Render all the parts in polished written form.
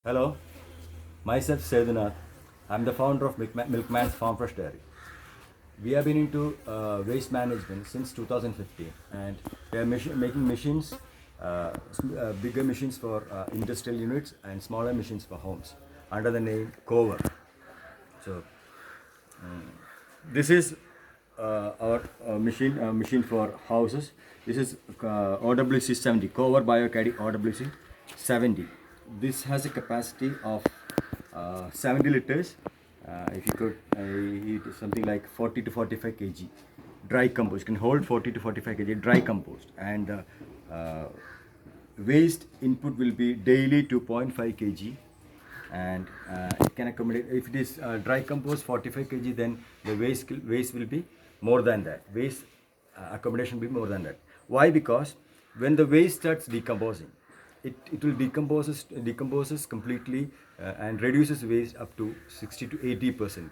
Hello, myself Sedunath. I'm the founder of Milkman's Farm Fresh Dairy. We have been into waste management since 2015, and we are making machines, bigger machines for industrial units and smaller machines for homes under the name COWR. So this is our machine for houses. This is owc70, COWR BIOCADDY owc70. This has a capacity of 70 liters. If you could eat something like 40 to 45 kg dry compost, can hold 40 to 45 kg dry compost, and waste input will be daily 2.5 kg, and it can accommodate, if it is dry compost 45 kg, then the waste will be more than that. Waste accommodation will be more than that. Why? Because when the waste starts decomposing, it will decomposes completely and reduces waste up to 60 to 80%.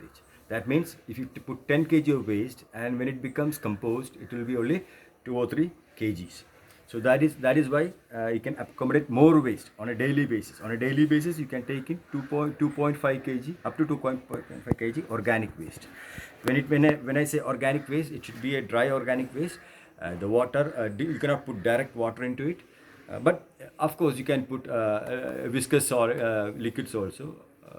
That means if you put 10 kg of waste, and when it becomes compost, it will be only 2 or 3 kgs. So that is why you can accommodate more waste on a daily basis. On a daily basis, you can take in 2.5 kg up to 2.5 kg organic waste. When I say organic waste, it should be a dry organic waste. The water, you cannot put direct water into it, but of course you can put viscous or liquids also,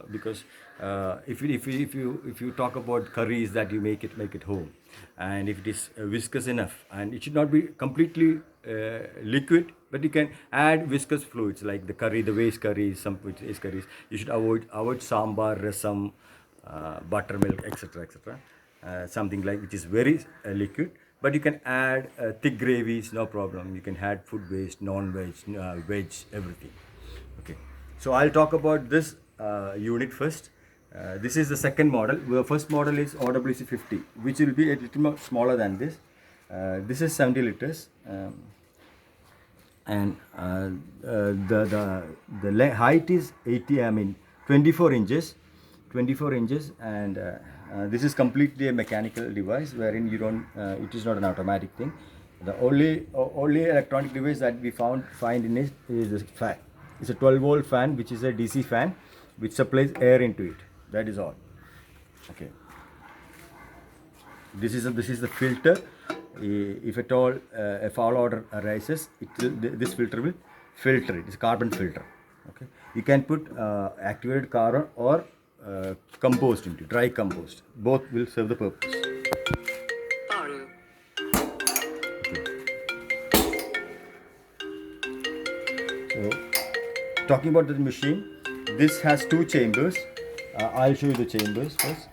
because if you talk about curries that you make it home, and if it is viscous enough, and it should not be completely liquid, but you can add viscous fluids like the waste curries, some which is curries. You should avoid sambar, rasam, buttermilk, etc. Something like which is very liquid. But you can add thick gravies, no problem. You can add food waste, non-veg, veg, everything. Okay. So I'll talk about this unit first. This is the second model. The first model is owc50, which will be a little more smaller than this. This is 70 liters, and the height is 24 inches. 24 inches, and this is completely a mechanical device, wherein you don't it is not an automatic thing. The only electronic device that we find in it is this fan. It's a 12-volt fan, which is a DC fan, which supplies air into it. That is all. Okay, this is the filter. If at all a foul odor arises, this filter will filter it. It's a carbon filter. Okay, you can put activated carbon or compost into dry compost. Both will serve the purpose. So, talking about the machine, this has 2 chambers. I'll show you the chambers first.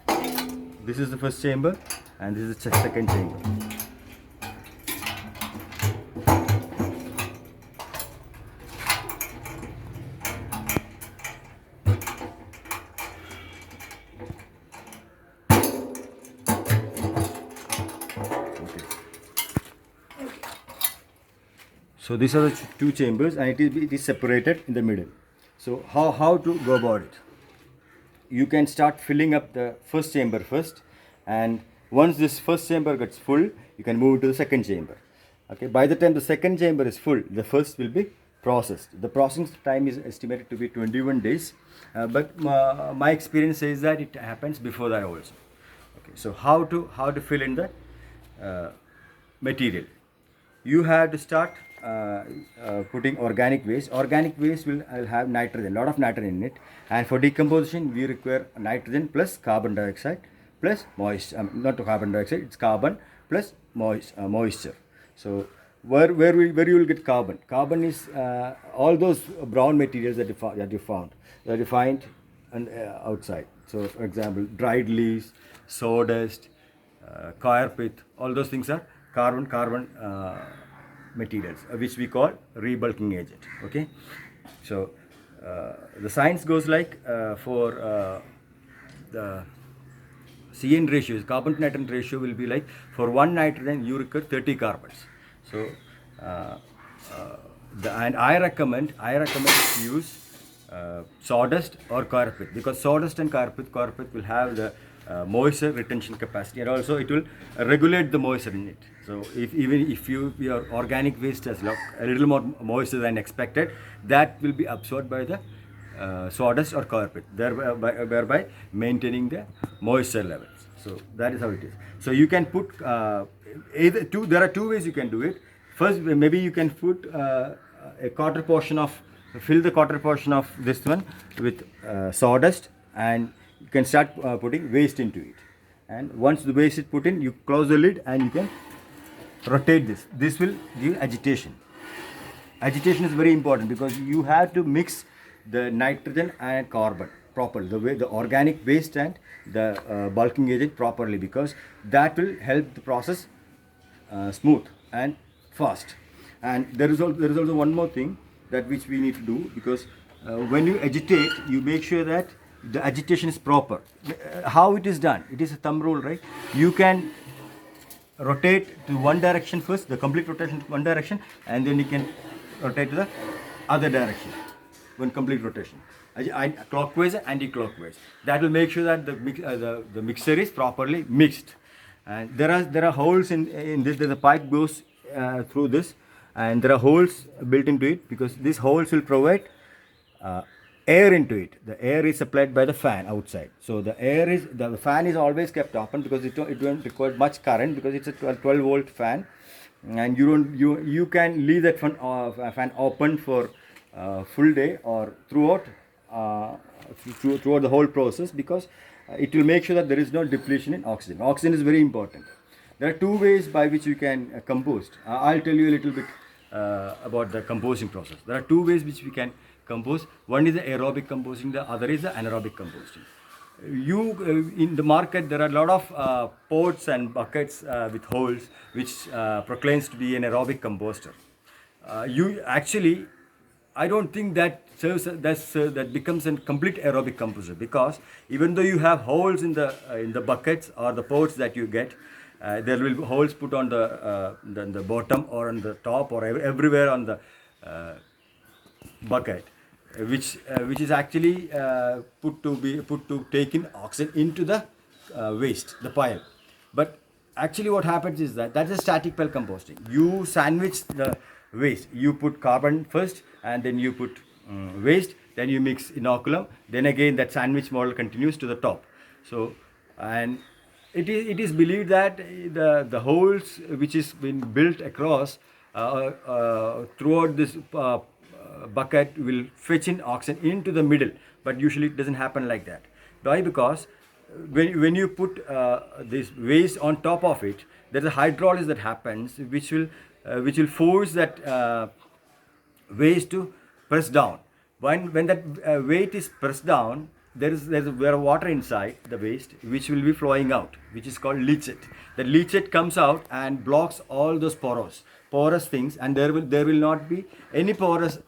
This is the first chamber, and this is the second chamber. So these are the 2 chambers, and it is separated in the middle. So how to go about it? You can start filling up the first chamber first, and once this first chamber gets full, you can move to the second chamber. Okay, by the time the second chamber is full, the first will be processed. The processing time is estimated to be 21 days, but my experience says that it happens before that also. Okay, so how to fill in the material? You have to start putting organic waste. Organic waste will have nitrogen, lot of nitrogen in it, and for decomposition we require nitrogen plus carbon dioxide plus moisture. Not carbon dioxide, it's carbon plus moisture. So where you will get carbon? Carbon is all those brown materials that you find outside. So for example, dried leaves, sawdust, coir pith, all those things are carbon materials, which we call rebulking agent. Okay, so the science goes like, for the CN ratios, carbon to nitrogen ratio will be like, for 1 nitrogen you require 30 carbons. So and I recommend to use sawdust or coir pith, because sawdust and coir pith will have the moisture retention capacity, and also it will regulate the moisture in it. So even if your organic waste has a little more moisture than expected, that will be absorbed by the sawdust or carpet, whereby maintaining the moisture levels. So that is how it is. So you can put either two. There are two ways you can do it. First, maybe you can put a quarter portion of, fill the quarter portion of this one with sawdust, and you can start putting waste into it. And once the waste is put in, you close the lid and you can rotate this. This will give agitation. Agitation is very important because you have to mix the nitrogen and carbon properly, the organic waste and the bulking agent properly, because that will help the process smooth and fast. And there is also one more thing that which we need to do, because when you agitate, you make sure that the agitation is proper. How it is done? It is a thumb rule, right? You can rotate to one direction first, the complete rotation to one direction, and then you can rotate to the other direction, one complete rotation, clockwise and anti-clockwise. That will make sure that the mixture is properly mixed. And there are holes in this. There's a pipe goes through this, and there are holes built into it, because these holes will provide air into it. The air is supplied by the fan outside. So the fan is always kept open, because it won't require much current, because it's a 12-volt fan, and you can leave that fan open for full day or throughout the whole process, because it will make sure that there is no depletion in oxygen. Oxygen is very important. There are two ways by which you can compost. I'll tell you a little bit about the composting process. There are two ways which we can compost. One is the aerobic composting, the other is the anaerobic composting. In the market, there are a lot of pots and buckets with holes, which proclaims to be an aerobic composter. I don't think that that becomes a complete aerobic composter, because even though you have holes in the buckets or the pots that you get, there will be holes put on the bottom or on the top or everywhere on the bucket, which is actually put to take in oxygen into the waste, the pile. But actually what happens is that's a static pile composting. You sandwich the waste. You put carbon first, and then you put waste, then you mix inoculum, then again that sandwich model continues to the top. So, and it is believed that the holes which is been built across throughout this bucket will fetch in oxygen into the middle, but usually it doesn't happen like that. Why? Because when you put this waste on top of it, there's a hydrolysis that happens, which will force that waste to press down. When that weight is pressed down, there's water inside the waste, which will be flowing out, which is called leachate. The leachate comes out and blocks all those porous things, and there will not be any porous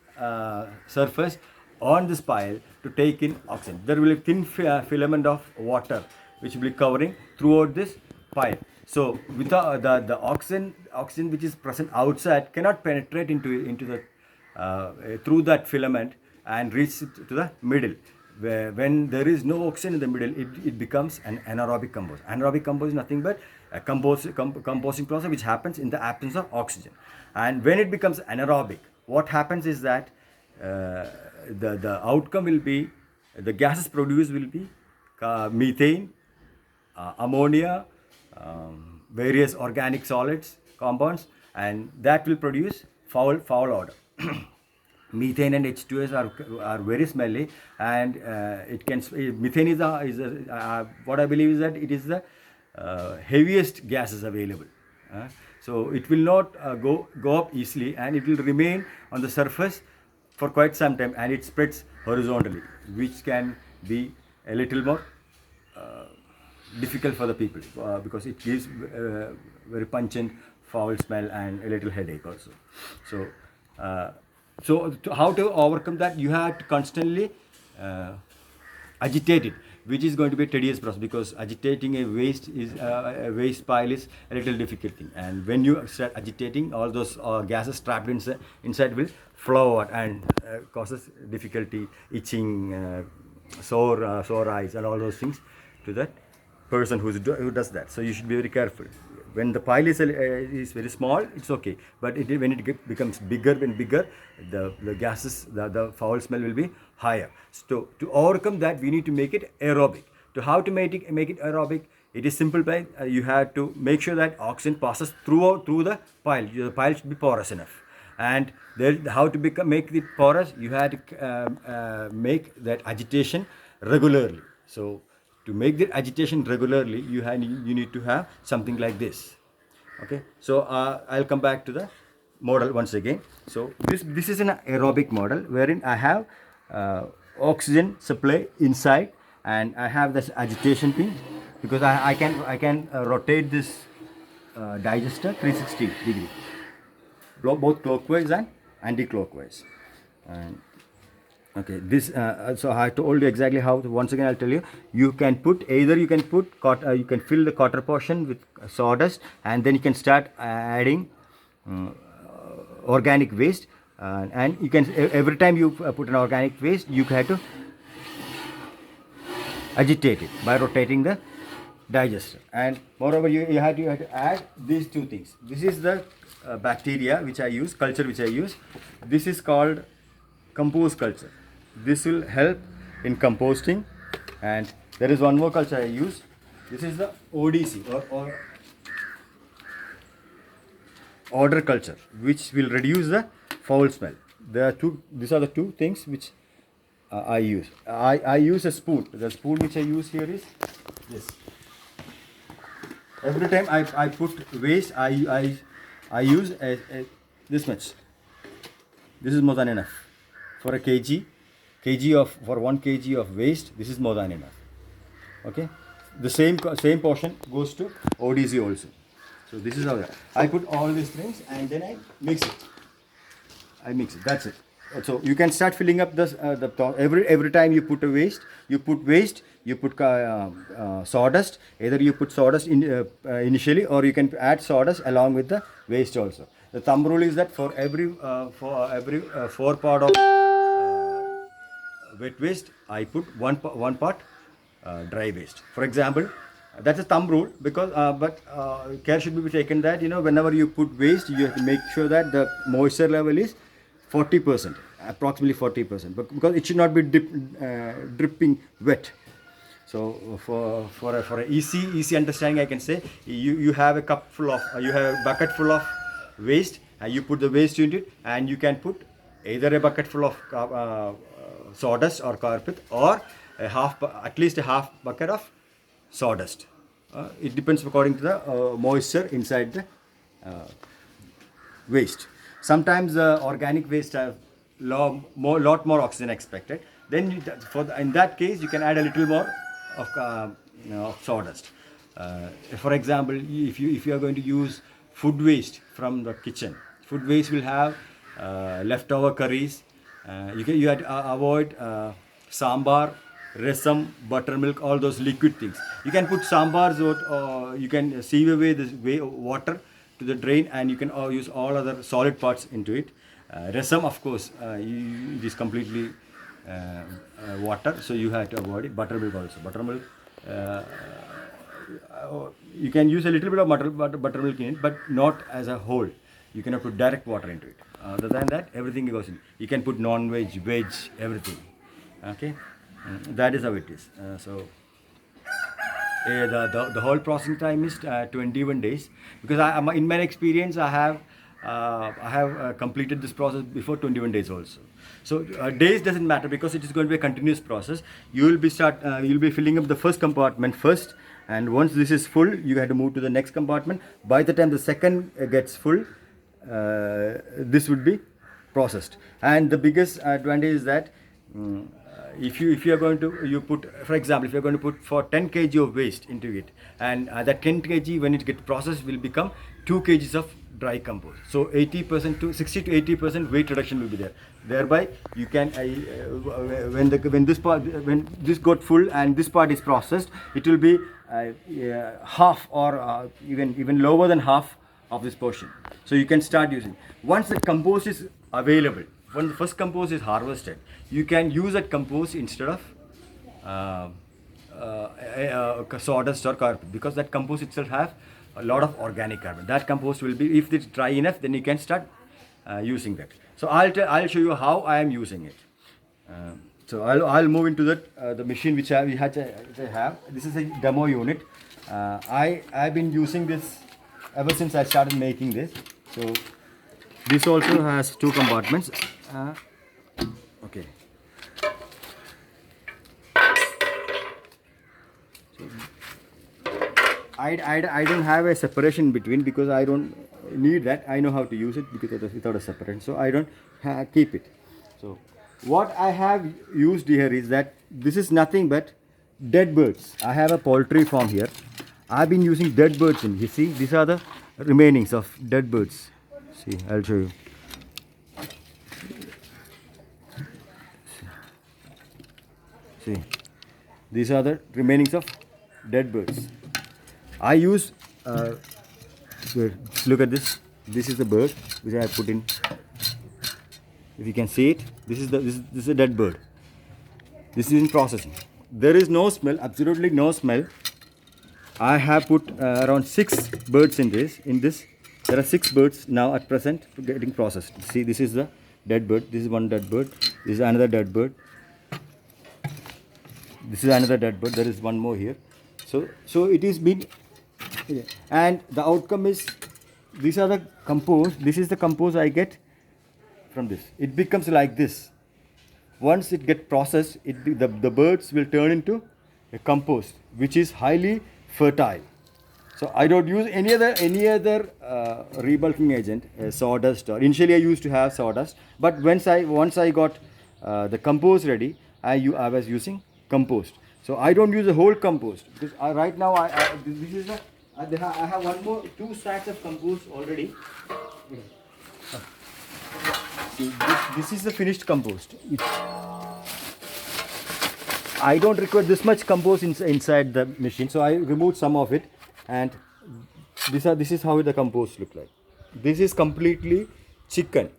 surface on this pile to take in oxygen. There will be thin filament of water which will be covering throughout this pile. So with the oxygen which is present outside cannot penetrate into the through that filament and reach to the middle. When there is no oxygen in the middle, it becomes an anaerobic compost. Anaerobic compost is nothing but a composting process which happens in the absence of oxygen. And when it becomes anaerobic, what happens is that the outcome will be, the gases produced will be methane, ammonia, various organic solids, compounds, and that will produce foul odor. Methane and H2S are very smelly, and methane is what I believe is that it is the heaviest gases available. So it will not go up easily, and it will remain on the surface for quite some time, and it spreads horizontally, which can be a little more difficult for the people because it gives very pungent foul smell and a little headache also. So how to overcome that? You have to constantly agitate it, which is going to be a tedious process, because agitating a waste pile is a little difficult thing. And when you start agitating, all those gases trapped inside will flow out and causes difficulty, itching, sore eyes, and all those things to that person who does that. So you should be very careful. when the pile is very small, it's okay. But when it becomes bigger and bigger, the gases, the foul smell will be higher. So to overcome that, we need to make it aerobic. To how to make it aerobic? It is simple by you have to make sure that oxygen passes through the pile. The pile should be porous enough. And how to make it porous? You have to make that agitation regularly. So to make the agitation regularly, you need to have something like this. Okay. So I'll come back to the model once again. So this is an aerobic model wherein I have oxygen supply inside, and I have this agitation pin, because I can rotate this digester 360 degree, both clockwise and anti-clockwise. And okay, this so I told you exactly how. Once again, I'll tell you. You can put you can fill the quarter portion with sawdust, and then you can start adding organic waste, and you can every time you put an organic waste, you have to agitate it by rotating the digester. And moreover, you have to add these two things. This is the bacteria which I use, culture which I use. This is called compost culture. This will help in composting. And there is one more culture I use. This is the ODC or odour culture, which will reduce the foul smell. These are the two things which I use. I use a spoon. The spoon which I use here is this. Every time I put waste, I use this much. This is more than enough for a for 1 kg of waste. This is more than enough. Okay, the same portion goes to ODC also. So this is how I put all these things, and then I mix it. That's it. So you can start filling up this every time you put you put sawdust. Either you put sawdust initially, or you can add sawdust along with the waste also. The thumb rule is that for every 4 part of wet waste, I put one part dry waste. For example, that's a thumb rule, because care should be taken that whenever you put waste, you have to make sure that the moisture level is 40%, approximately 40%, because it should not be dripping wet. So for a easy understanding, I can say you have a bucket full of waste, and you put the waste into it, and you can put either a bucket full of sawdust or carpet, or at least a half bucket of sawdust. It depends according to the moisture inside the waste. Sometimes the organic waste have lot more oxygen expected. Then in that case, you can add a little more of sawdust. For example, if you are going to use food waste from the kitchen, food waste will have leftover curries. You have to avoid sambar, rasam, buttermilk, all those liquid things. You can put sambars, or you can sieve away the water to the drain, and you can use all other solid parts into it. Rasam, of course, it is completely water, so you have to avoid it. Buttermilk also. Buttermilk, you can use a little bit of buttermilk in it, but not as a whole. You cannot put direct water into it. Other than that, everything goes in. You can put non-veg, veg, everything. Okay, that is how it is. The whole processing time is 21 days, because in my experience I have completed this process before 21 days also. So days doesn't matter, because it is going to be a continuous process. You'll be filling up the first compartment first, and once this is full, you have to move to the next compartment. By the time the second gets full, this would be processed. And the biggest advantage is that if you are going to put, for example, if you are going to put for 10 kg of waste into it, and that 10 kg, when it gets processed, will become 2 kgs of dry compost. So 80% to 60 to 80% weight reduction will be there. Thereby, you can when this got full and this part is processed, it will be half, or even lower than half of this portion. So you can start using. Once the compost is available, when the first compost is harvested, you can use that compost instead of sawdust or carpet, because that compost itself have a lot of organic carbon. That compost will be, if it's dry enough, then you can start using that. So I'll show you how I am using it. So I'll move into that the machine which I have. This is a demo unit. I've been using this ever since I started making this. So this also has 2 compartments. Okay. So I don't have a separation between, because I don't need that. I know how to use it because without a separation. So I don't keep it. So what I have used here is that this is nothing but dead birds. I have a poultry farm here. I've been using dead birds in. You see, these are the remainings of dead birds. See, I'll show you. See, these are the remainings of dead birds. I use, look at this. This is the bird which I have put in. If you can see it, this is a dead bird. This is in processing. There is no smell, absolutely no smell. I have put around 6 birds in this. There are 6 birds now at present getting processed. See, this is the dead bird. This is one dead bird. This is another dead bird. This is another dead bird. There is one more here. So it is been, and the outcome is, these are the compost. This is the compost I get from this. It becomes like this. Once it gets processed, the birds will turn into a compost, which is highly fertile. So I don't use any other rebulking agent, sawdust. Or initially I used to have sawdust, but once I got the compost ready, I was using compost. So I don't use the whole compost, because right now I have one more 2 sacks of compost already. See, this is the finished compost. I don't require this much compost inside the machine, so I removed some of it, and this is how the compost look like. This is completely chicken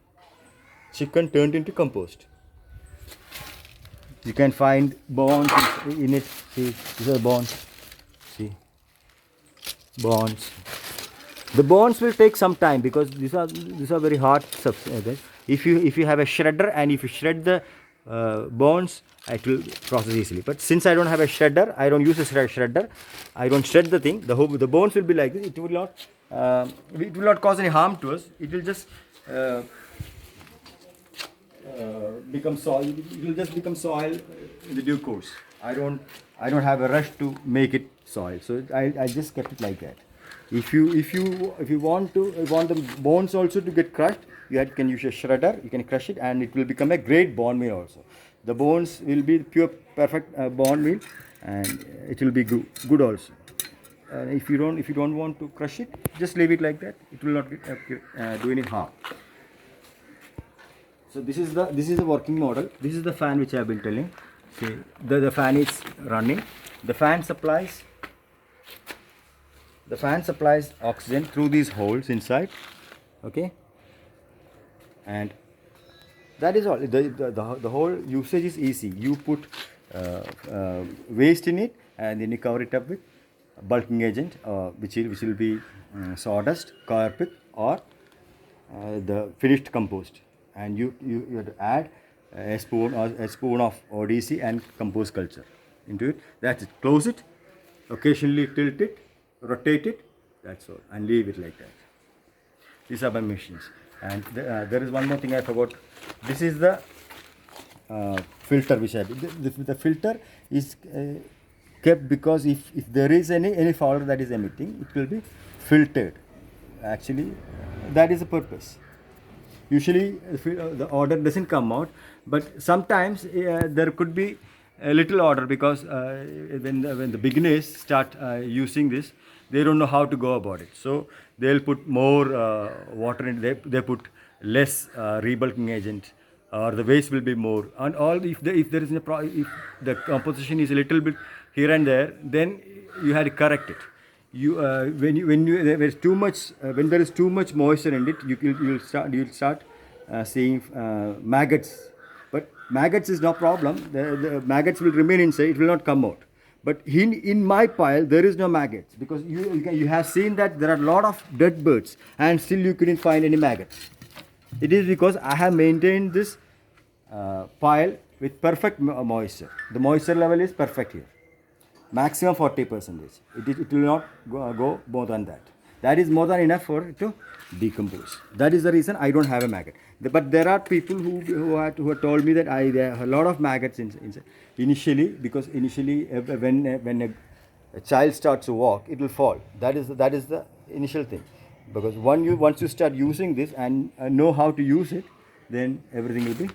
turned into compost. You can find bones in it. See, these are bones. See, bones. The bones will take some time, because these are very hard substances. If you have a shredder and if you shred the bones, it will process easily. But since I don't have a shredder, I don't use a shredder. I don't shred the thing. The bones will be like this. It will not cause any harm to us. It will just become soil. It will just become soil in the due course. I don't have a rush to make it soil. So I just kept it like that. If you want the bones also to get crushed, you can use a shredder. You can crush it, and it will become a great bone meal also. The bones will be pure perfect bone meal, and it will be good also. If you don't want to crush it, just leave it like that. It will not do any harm. So this is the working model. This is the fan which I have been telling. See, the fan is running. The fan supplies oxygen through these holes inside. Okay, and that is all. The whole usage is easy. You put waste in it, and then you cover it up with bulking agent, which will be sawdust, cowrbiocaddy, or the finished compost. And you have to add a spoon of ODC and compost culture into it. That's it. Close it. Occasionally tilt it, rotate it. That's all, and leave it like that. These are my machines. And there is one more thing I forgot. This is the filter which I did. The filter is kept because if there is any powder that is emitting, it will be filtered. Actually, that is the purpose. Usually the odor doesn't come out, but sometimes there could be a little odor, because when the beginners start using this, they don't know how to go about it. So they'll put more water in it. They put less rebulking agent, or the waste will be more. And all if there is if the composition is a little bit here and there, then you had to correct it. When there is too much moisture in it, you'll start seeing maggots. But maggots is no problem. The maggots will remain inside. It will not come out. But in my pile, there is no maggots because you have seen that there are a lot of dead birds and still you couldn't find any maggots. It is because I have maintained this pile with perfect moisture. The moisture level is perfect here. Maximum 40%. It will not go more than that. That is more than enough for it to decompose. That is the reason I don't have a maggot. But there are people who have told me that there are a lot of maggots inside. Initially, because when a child starts to walk, it will fall. That is the initial thing. Because once you start using this and know how to use it, then everything will be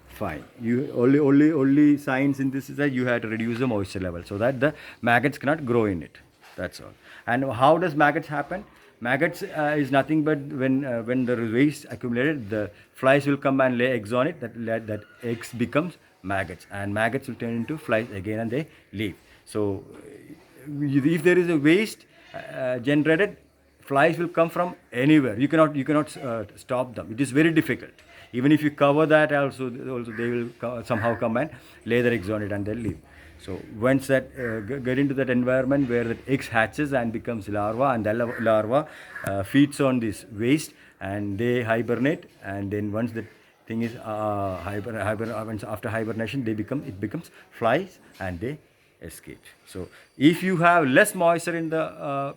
fine. You only signs in this is that you have to reduce the moisture level so that the maggots cannot grow in it. That's all. And how does maggots happen? Maggots is nothing but when the waste accumulated, the flies will come and lay eggs on it. That eggs becomes maggots, and maggots will turn into flies again, and they leave. So if there is a waste generated, flies will come from anywhere. You cannot stop them. It is very difficult. Even if you cover that, also they will somehow come and lay their eggs on it and they'll leave. So once that get into that environment where the eggs hatches and becomes larva, and the larva feeds on this waste and they hibernate, and then once the thing is after hibernation, it becomes flies and they escape. So if you have less moisture in the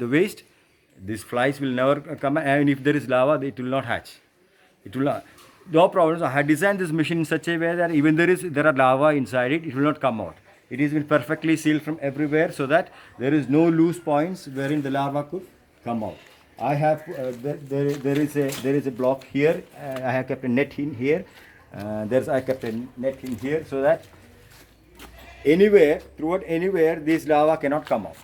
waste, these flies will never come, and if there is larva, it will not hatch. It will not. No problems. I had designed this machine in such a way that even there are larvae inside it, it will not come out. It is been perfectly sealed from everywhere so that there is no loose points wherein the larva could come out. I have there is a block here. I have kept a net in here. I kept a net in here so that throughout anywhere, these larvae cannot come out.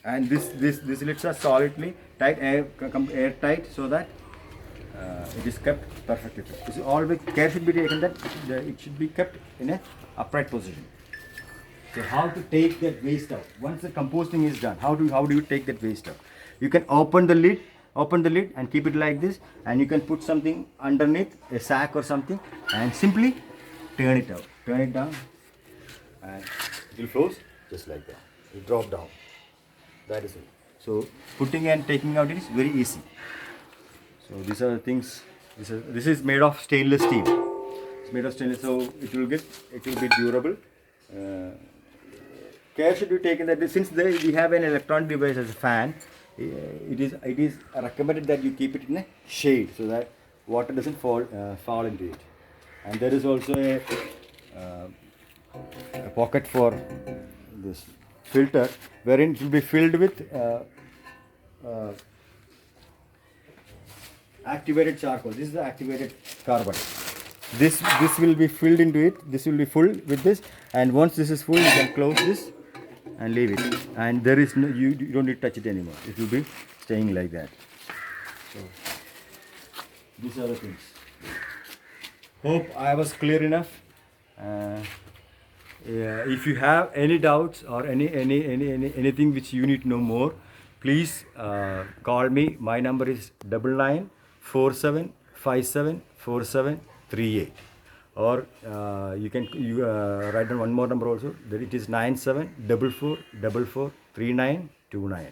And this lids are solidly tight, airtight, so that it is kept perfectly fit. So always care should be taken that it should be kept in a upright position. So how to take that waste out? Once the composting is done, how do you take that waste out? You can open the lid and keep it like this, and you can put something underneath, a sack or something, and simply turn it down, and it will flow just like that. It will drop down. That is it. So putting and taking out is very easy. So these are the things. This is made of stainless steel. It's made of stainless, so it will be durable. Care should be taken that since we have an electronic device as a fan, it is recommended that you keep it in a shade so that water doesn't fall into it. And there is also a pocket for this filter wherein it will be filled with activated charcoal. This is the activated carbon. This will be filled into it. This will be full with this, and once this is full, you can close this and leave it. And there is no, you don't need to touch it anymore. It will be staying like that. So these are the things. Hope I was clear enough. If you have any doubts or anything which you need to know more, please call me. My number is 9947574738, or you can write down one more number also. That it is 9744443929.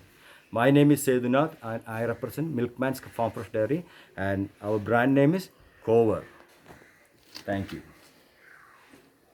My name is Sedunath and I represent Milkman's Farm Fresh Dairy, and our brand name is COWR. Thank you.